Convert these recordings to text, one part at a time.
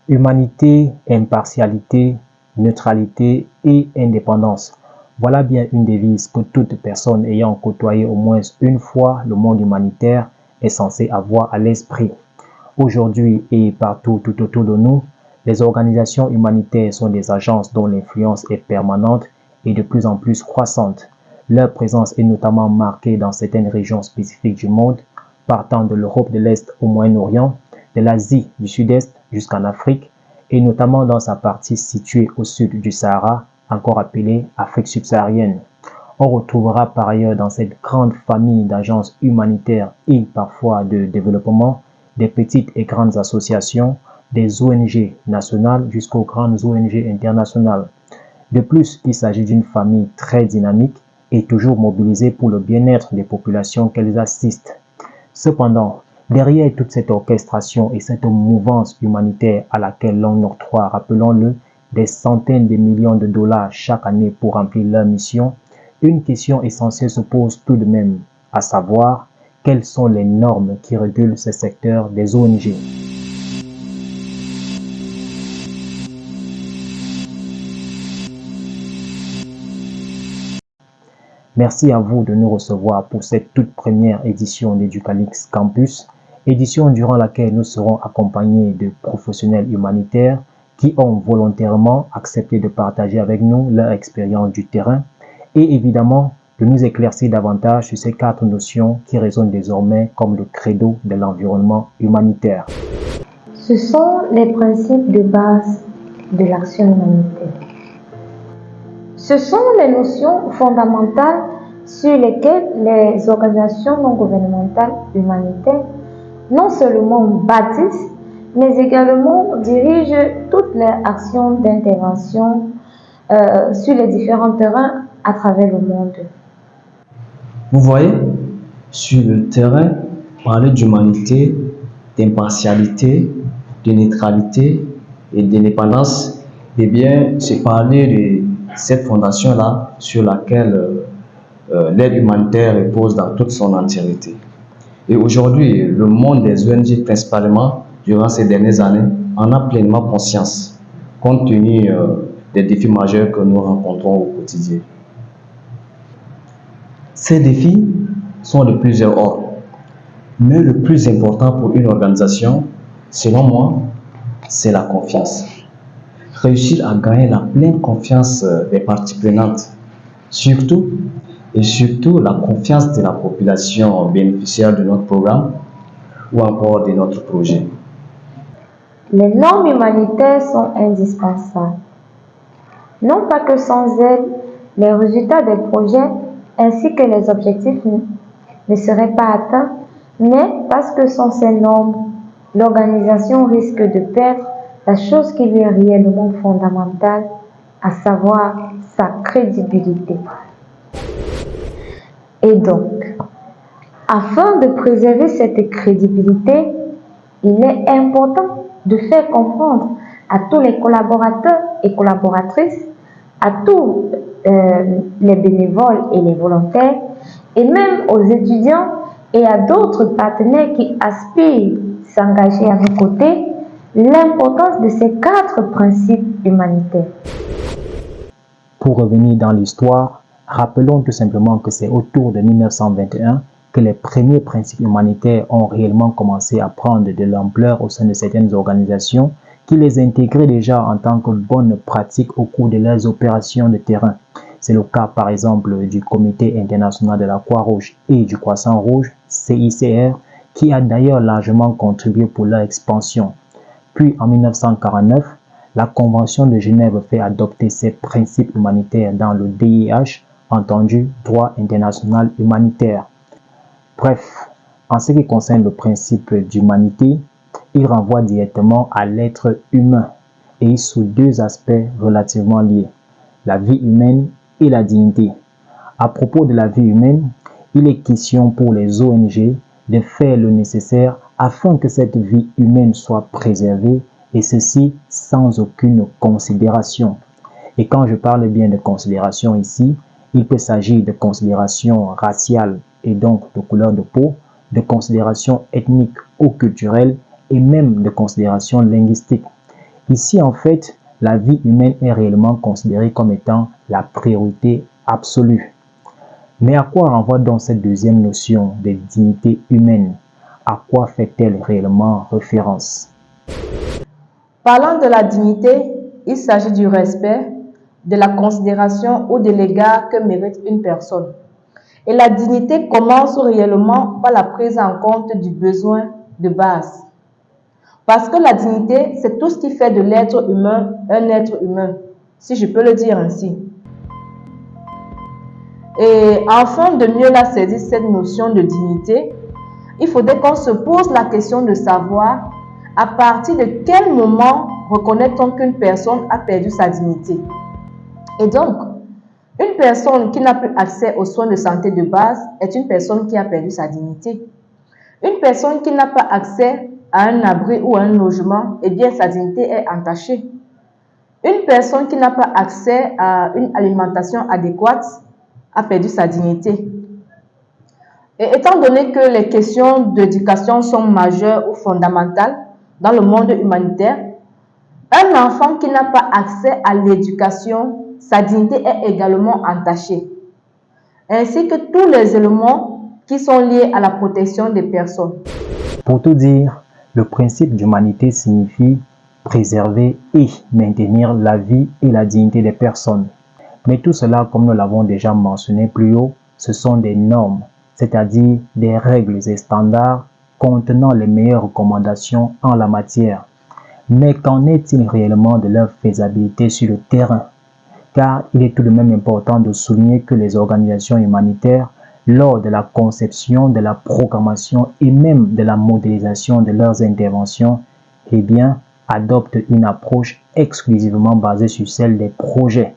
Humanité, impartialité, neutralité et indépendance. Voilà bien une devise que toute personne ayant côtoyé au moins une fois le monde humanitaire est censée avoir à l'esprit. Aujourd'hui et partout tout autour de nous, les organisations humanitaires sont des agences dont l'influence est permanente et de plus en plus croissante. Leur présence est notamment marquée dans certaines régions spécifiques du monde, partant de l'Europe de l'Est au Moyen-Orient, de l'Asie du Sud-Est jusqu'en Afrique, et notamment dans sa partie située au sud du Sahara, encore appelée Afrique subsaharienne. On retrouvera par ailleurs dans cette grande famille d'agences humanitaires et parfois de développement des petites et grandes associations, des ONG nationales jusqu'aux grandes ONG internationales. De plus, il s'agit d'une famille très dynamique et toujours mobilisée pour le bien-être des populations qu'elles assistent. Cependant, derrière toute cette orchestration et cette mouvance humanitaire à laquelle l'on octroie, rappelons-le, des centaines de millions de dollars chaque année pour remplir leur mission, une question essentielle se pose tout de même, à savoir, quelles sont les normes qui régulent ce secteur des ONG? Merci à vous de nous recevoir pour cette toute première édition d'Educalix Campus, édition durant laquelle nous serons accompagnés de professionnels humanitaires qui ont volontairement accepté de partager avec nous leur expérience du terrain et évidemment de nous éclaircir davantage sur ces 4 notions qui résonnent désormais comme le credo de l'environnement humanitaire. Ce sont les principes de base de l'action humanitaire. Ce sont les notions fondamentales sur lesquelles les organisations non gouvernementales humanitaires non seulement bâtissent, mais également dirigent toutes leurs actions d'intervention sur les différents terrains à travers le monde. Vous voyez, sur le terrain, parler d'humanité, d'impartialité, de neutralité et d'indépendance, eh bien, c'est parler de cette fondation-là sur laquelle l'aide humanitaire repose dans toute son entièreté. Et aujourd'hui, le monde des ONG, principalement, durant ces dernières années, en a pleinement conscience, compte tenu des défis majeurs que nous rencontrons au quotidien. Ces défis sont de plusieurs ordres, mais le plus important pour une organisation, selon moi, c'est la confiance. Réussir à gagner la pleine confiance des parties prenantes, surtout la confiance de la population bénéficiaire de notre programme ou encore de notre projet. Les normes humanitaires sont indispensables. Non pas que sans elles, les résultats des projets ainsi que les objectifs ne seraient pas atteints, mais parce que sans ces normes, l'organisation risque de perdre la chose qui lui est réellement fondamentale, à savoir sa crédibilité. Et donc, afin de préserver cette crédibilité, il est important de faire comprendre à tous les collaborateurs et collaboratrices, à tous les bénévoles et les volontaires, et même aux étudiants et à d'autres partenaires qui aspirent à s'engager à nos côtés, l'importance de ces 4 principes humanitaires. Pour revenir dans l'histoire, rappelons tout simplement que c'est autour de 1921 que les premiers principes humanitaires ont réellement commencé à prendre de l'ampleur au sein de certaines organisations qui les intégraient déjà en tant que bonnes pratiques au cours de leurs opérations de terrain. C'est le cas par exemple du Comité international de la Croix-Rouge et du Croissant-Rouge, CICR, qui a d'ailleurs largement contribué pour leur expansion. Puis en 1949, la Convention de Genève fait adopter ces principes humanitaires dans le DIH, entendu droit international humanitaire. Bref, en ce qui concerne le principe d'humanité, il renvoie directement à l'être humain et sous 2 aspects relativement liés, la vie humaine et la dignité. À propos de la vie humaine, il est question pour les ONG de faire le nécessaire afin que cette vie humaine soit préservée et ceci sans aucune considération. Et quand je parle bien de considération ici, il peut s'agir de considération raciale et donc de couleur de peau, de considération ethnique ou culturelle et même de considération linguistique. Ici, en fait, la vie humaine est réellement considérée comme étant la priorité absolue. Mais à quoi renvoie donc cette deuxième notion de dignité humaine? À quoi fait-elle réellement référence? Parlant de la dignité, il s'agit du respect, de la considération ou de l'égard que mérite une personne. Et la dignité commence réellement par la prise en compte du besoin de base. Parce que la dignité, c'est tout ce qui fait de l'être humain un être humain, si je peux le dire ainsi. Et afin de mieux la saisir cette notion de dignité, il faudrait qu'on se pose la question de savoir à partir de quel moment reconnaît-on qu'une personne a perdu sa dignité. Et donc, une personne qui n'a plus accès aux soins de santé de base est une personne qui a perdu sa dignité. Une personne qui n'a pas accès à un abri ou à un logement, eh bien sa dignité est entachée. Une personne qui n'a pas accès à une alimentation adéquate a perdu sa dignité. Et étant donné que les questions d'éducation sont majeures ou fondamentales dans le monde humanitaire, un enfant qui n'a pas accès à l'éducation, sa dignité est également entachée, ainsi que tous les éléments qui sont liés à la protection des personnes. Pour tout dire, le principe d'humanité signifie préserver et maintenir la vie et la dignité des personnes. Mais tout cela, comme nous l'avons déjà mentionné plus haut, ce sont des normes, c'est-à-dire des règles et standards contenant les meilleures recommandations en la matière. Mais qu'en est-il réellement de leur faisabilité sur le terrain? Car il est tout de même important de souligner que les organisations humanitaires, lors de la conception, de la programmation et même de la modélisation de leurs interventions, eh bien, adoptent une approche exclusivement basée sur celle des projets.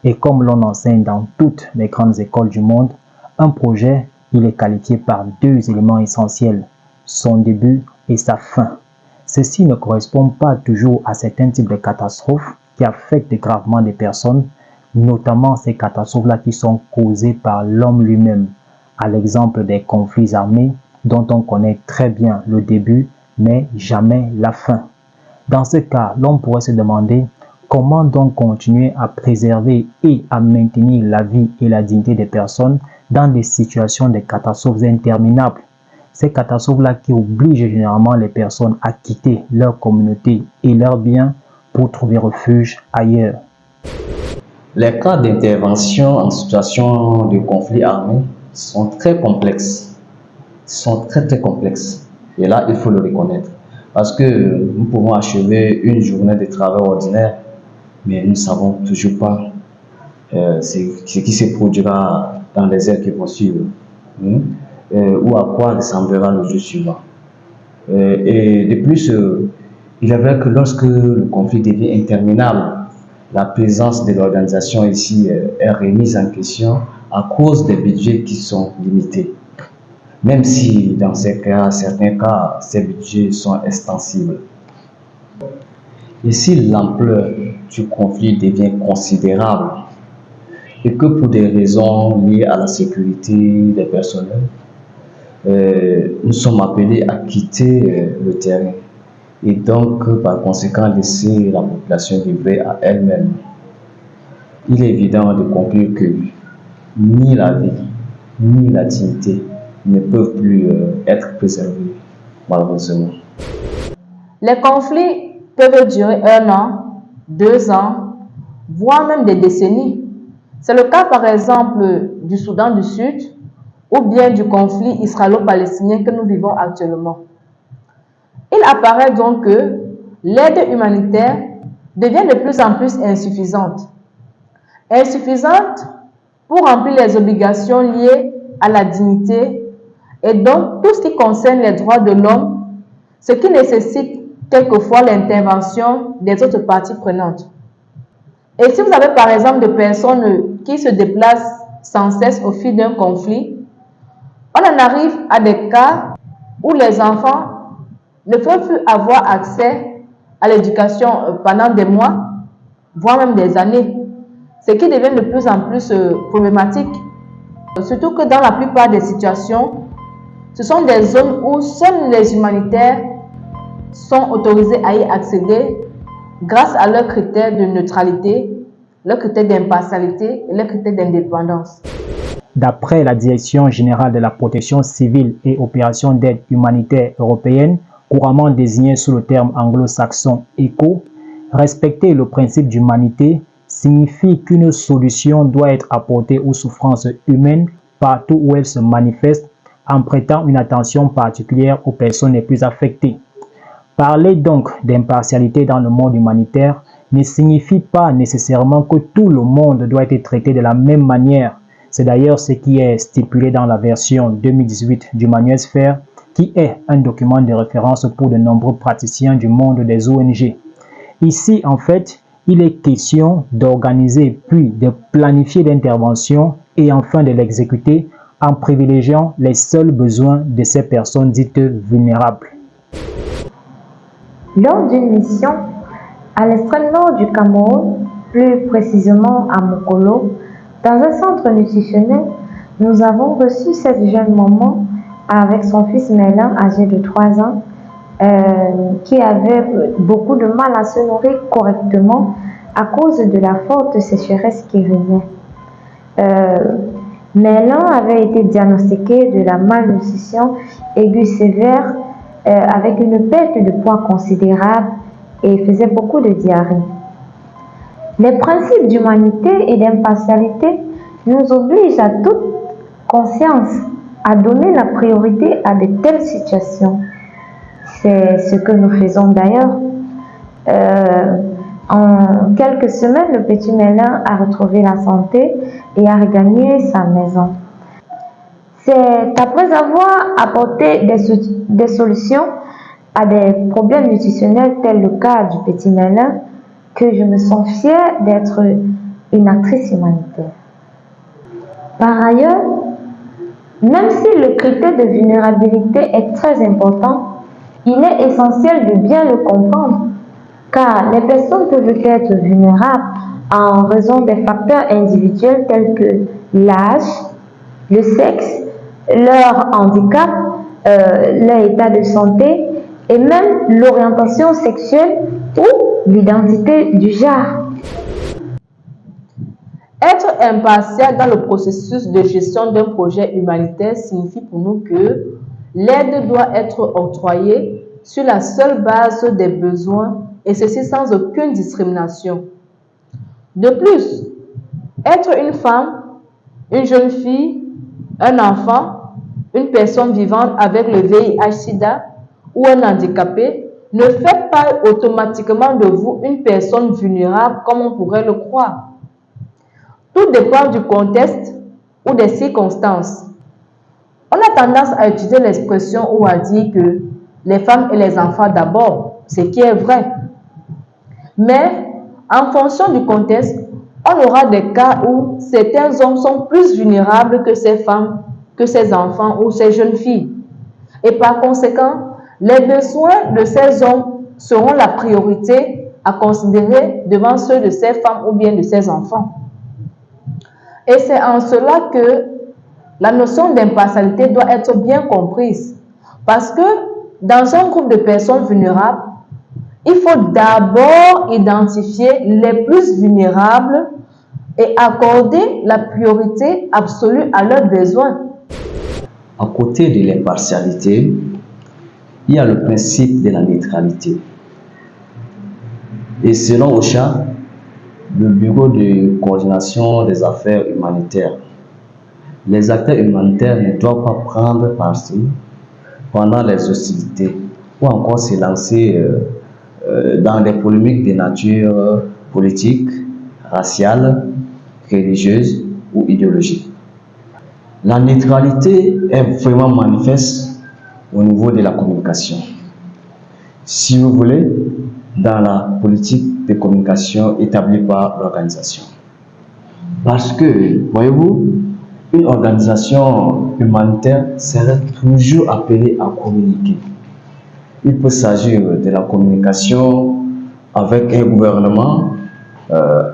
Et comme l'on enseigne dans toutes les grandes écoles du monde, un projet, il est qualifié par deux éléments essentiels, son début et sa fin. Ceci ne correspond pas toujours à certains types de catastrophes qui affectent gravement des personnes, notamment ces catastrophes-là qui sont causées par l'homme lui-même, à l'exemple des conflits armés dont on connaît très bien le début, mais jamais la fin. Dans ce cas, l'on pourrait se demander comment donc continuer à préserver et à maintenir la vie et la dignité des personnes dans des situations de catastrophes interminables. Ces catastrophes-là qui obligent généralement les personnes à quitter leur communauté et leurs biens pour trouver refuge ailleurs. Les cas d'intervention en situation de conflit armé sont très complexes. Très complexes. Et là, il faut le reconnaître. Parce que nous pouvons achever une journée de travail ordinaire, mais nous ne savons toujours pas ce qui se produira dans les heures qui vont suivre, ou à quoi ressemblera le jour suivant. Et de plus, il est vrai que lorsque le conflit devient interminable, la présence de l'organisation ici est remise en question à cause des budgets qui sont limités. Même si dans certains cas, ces budgets sont extensibles. Et si l'ampleur du conflit devient considérable et que pour des raisons liées à la sécurité des personnels, nous sommes appelés à quitter le terrain et donc par conséquent laisser la population livrée à elle-même. Il est évident de conclure que ni la vie ni la dignité ne peuvent plus être préservés, malheureusement. Les conflits peuvent durer 1 an, 2 ans, voire même des décennies. C'est le cas par exemple du Soudan du Sud ou bien du conflit israélo-palestinien que nous vivons actuellement. Il apparaît donc que l'aide humanitaire devient de plus en plus insuffisante. Insuffisante pour remplir les obligations liées à la dignité et donc tout ce qui concerne les droits de l'homme, ce qui nécessite quelquefois l'intervention des autres parties prenantes. Et si vous avez par exemple des personnes qui se déplacent sans cesse au fil d'un conflit, on en arrive à des cas où les enfants ne peuvent plus avoir accès à l'éducation pendant des mois, voire même des années, ce qui devient de plus en plus problématique. Surtout que dans la plupart des situations, ce sont des zones où seuls les humanitaires sont autorisés à y accéder grâce à leurs critères de neutralité, leurs critères d'impartialité et leurs critères d'indépendance. D'après la Direction générale de la protection civile et opérations d'aide humanitaire européenne, couramment désignée sous le terme anglo-saxon ECHO, respecter le principe d'humanité signifie qu'une solution doit être apportée aux souffrances humaines partout où elles se manifestent en prêtant une attention particulière aux personnes les plus affectées. Parler donc d'impartialité dans le monde humanitaire ne signifie pas nécessairement que tout le monde doit être traité de la même manière. C'est d'ailleurs ce qui est stipulé dans la version 2018 du manuel Sphere, qui est un document de référence pour de nombreux praticiens du monde des ONG. Ici, en fait, il est question d'organiser puis de planifier l'intervention et enfin de l'exécuter en privilégiant les seuls besoins de ces personnes dites vulnérables. Lors d'une mission à l'extrême nord du Cameroun, plus précisément à Mokolo, dans un centre nutritionnel, nous avons reçu cette jeune maman avec son fils Merlin, âgé de 3 ans, qui avait beaucoup de mal à se nourrir correctement à cause de la forte sécheresse qui régnait. Merlin avait été diagnostiqué de la malnutrition aiguë sévère avec une perte de poids considérable et faisait beaucoup de diarrhée. Les principes d'humanité et d'impartialité nous obligent à toute conscience à donner la priorité à de telles situations. C'est ce que nous faisons d'ailleurs. En quelques semaines, le petit Merlin a retrouvé la santé et a regagné sa maison. C'est après avoir apporté des solutions à des problèmes nutritionnels tels le cas du petit Merlin que je me sens fière d'être une actrice humanitaire. Par ailleurs, même si le critère de vulnérabilité est très important, il est essentiel de bien le comprendre, car les personnes peuvent être vulnérables en raison des facteurs individuels tels que l'âge, le sexe, leur handicap, leur état de santé et même l'orientation sexuelle ou l'identité du genre. Être impartial dans le processus de gestion d'un projet humanitaire signifie pour nous que l'aide doit être octroyée sur la seule base des besoins et ceci sans aucune discrimination. De plus, être une femme, une jeune fille, un enfant, une personne vivante avec le VIH/SIDA ou un handicapé ne fait pas automatiquement de vous une personne vulnérable comme on pourrait le croire. Tout dépend du contexte ou des circonstances. On a tendance à utiliser l'expression ou à dire que les femmes et les enfants d'abord, ce qui est vrai. Mais en fonction du contexte, on aura des cas où certains hommes sont plus vulnérables que ces femmes, que ces enfants ou ces jeunes filles. Et par conséquent, les besoins de ces hommes seront la priorité à considérer devant ceux de ces femmes ou bien de ces enfants. Et c'est en cela que la notion d'impartialité doit être bien comprise. Parce que dans un groupe de personnes vulnérables, il faut d'abord identifier les plus vulnérables et accorder la priorité absolue à leurs besoins. À côté de l'impartialité, il y a le principe de la neutralité. Et selon OCHA, le Bureau de coordination des affaires humanitaires, les acteurs humanitaires ne doivent pas prendre parti pendant les hostilités ou encore se lancer dans des polémiques de nature politique, raciale, religieuse ou idéologique. La neutralité est vraiment manifeste au niveau de la communication. Si vous voulez, dans la politique de communication établie par l'organisation. Parce que, voyez-vous, une organisation humanitaire serait toujours appelée à communiquer. Il peut s'agir de la communication avec un gouvernement,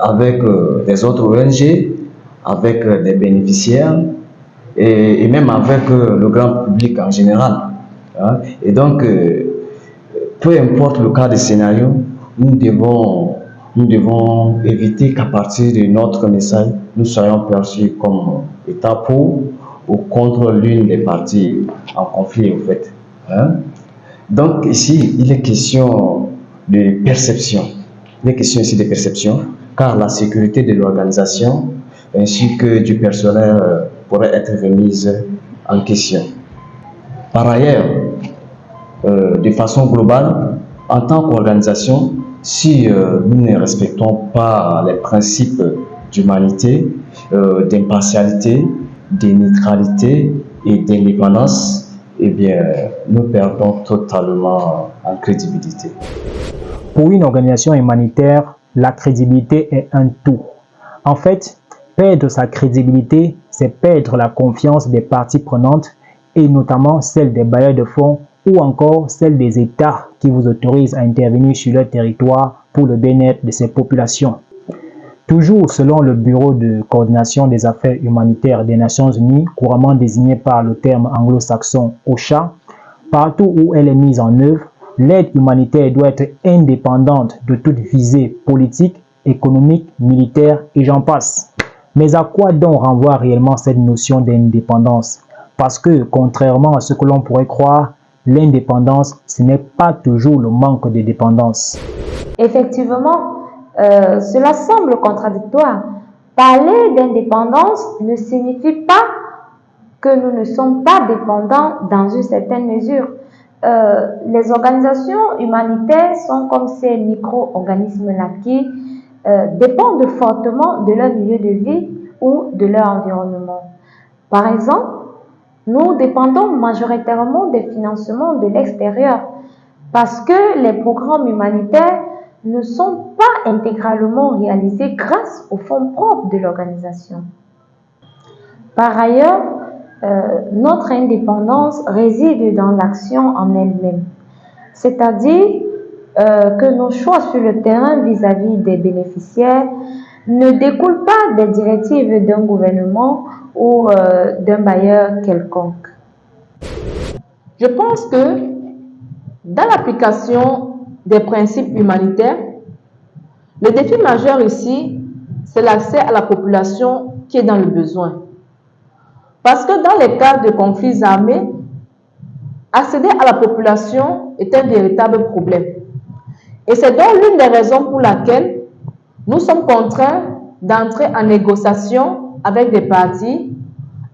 avec des autres ONG, avec des bénéficiaires et même avec le grand public en général. Et donc, peu importe le cas de scénario, nous devons éviter qu'à partir de notre message, nous soyons perçus comme étant pour ou contre l'une des parties en conflit, en fait. Hein? Donc ici, il est question de perception. Il est question ici de perception, car la sécurité de l'organisation ainsi que du personnel pourrait être remise en question. Par ailleurs, de façon globale, en tant qu'organisation, si nous ne respectons pas les principes d'humanité, d'impartialité, de neutralité et d'indépendance, eh bien, nous perdons totalement en crédibilité. Pour une organisation humanitaire, la crédibilité est un tout. En fait, perdre sa crédibilité, c'est perdre la confiance des parties prenantes et notamment celle des bailleurs de fonds ou encore celle des États qui vous autorisent à intervenir sur leur territoire pour le bien-être de ces populations. Toujours selon le Bureau de coordination des affaires humanitaires des Nations Unies, couramment désigné par le terme anglo-saxon OCHA, partout où elle est mise en œuvre, l'aide humanitaire doit être indépendante de toute visée politique, économique, militaire et j'en passe. Mais à quoi donc renvoie réellement cette notion d'indépendance? Parce que, contrairement à ce que l'on pourrait croire, l'indépendance, ce n'est pas toujours le manque de dépendance. Effectivement, cela semble contradictoire. Parler d'indépendance ne signifie pas que nous ne sommes pas dépendants dans une certaine mesure. Les organisations humanitaires sont comme ces micro-organismes-là qui dépendent fortement de leur milieu de vie ou de leur environnement. Par exemple, nous dépendons majoritairement des financements de l'extérieur parce que les programmes humanitaires ne sont pas intégralement réalisés grâce aux fonds propres de l'organisation. Par ailleurs, notre indépendance réside dans l'action en elle-même, c'est-à-dire que nos choix sur le terrain vis-à-vis des bénéficiaires ne découlent pas des directives d'un gouvernement ou d'un bailleur quelconque. Je pense que dans l'application des principes humanitaires, le défi majeur ici, c'est l'accès à la population qui est dans le besoin. Parce que dans les cas de conflits armés, accéder à la population est un véritable problème. Et c'est donc l'une des raisons pour laquelle nous sommes contraints d'entrer en négociation avec des partis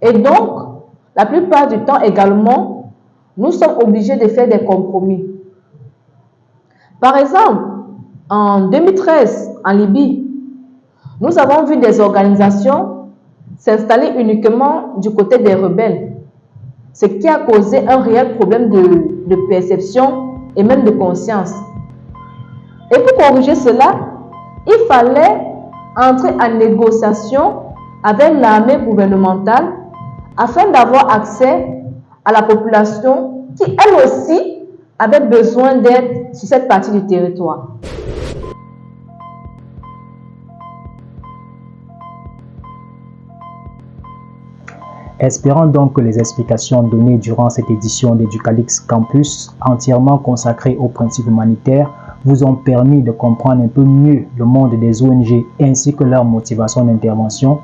et donc, la plupart du temps également, nous sommes obligés de faire des compromis. Par exemple, en 2013, en Libye, nous avons vu des organisations s'installer uniquement du côté des rebelles, ce qui a causé un réel problème de perception et même de conscience. Et pour corriger cela, il fallait entrer en négociation avec l'armée gouvernementale afin d'avoir accès à la population qui, elle aussi, avait besoin d'aide sur cette partie du territoire. Espérons donc que les explications données durant cette édition d'Educalix Campus, entièrement consacrée aux principes humanitaires, vous ont permis de comprendre un peu mieux le monde des ONG ainsi que leur motivation d'intervention.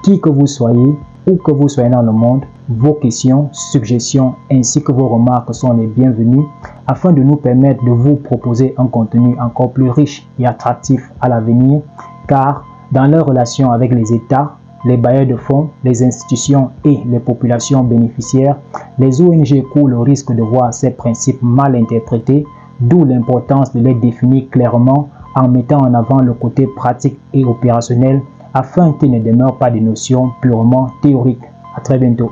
Qui que vous soyez, où que vous soyez dans le monde, vos questions, suggestions ainsi que vos remarques sont les bienvenues afin de nous permettre de vous proposer un contenu encore plus riche et attractif à l'avenir, car dans leurs relations avec les États, les bailleurs de fonds, les institutions et les populations bénéficiaires, les ONG courent le risque de voir ces principes mal interprétés, d'où l'importance de les définir clairement en mettant en avant le côté pratique et opérationnel afin qu'ils ne demeurent pas des notions purement théoriques. À très bientôt.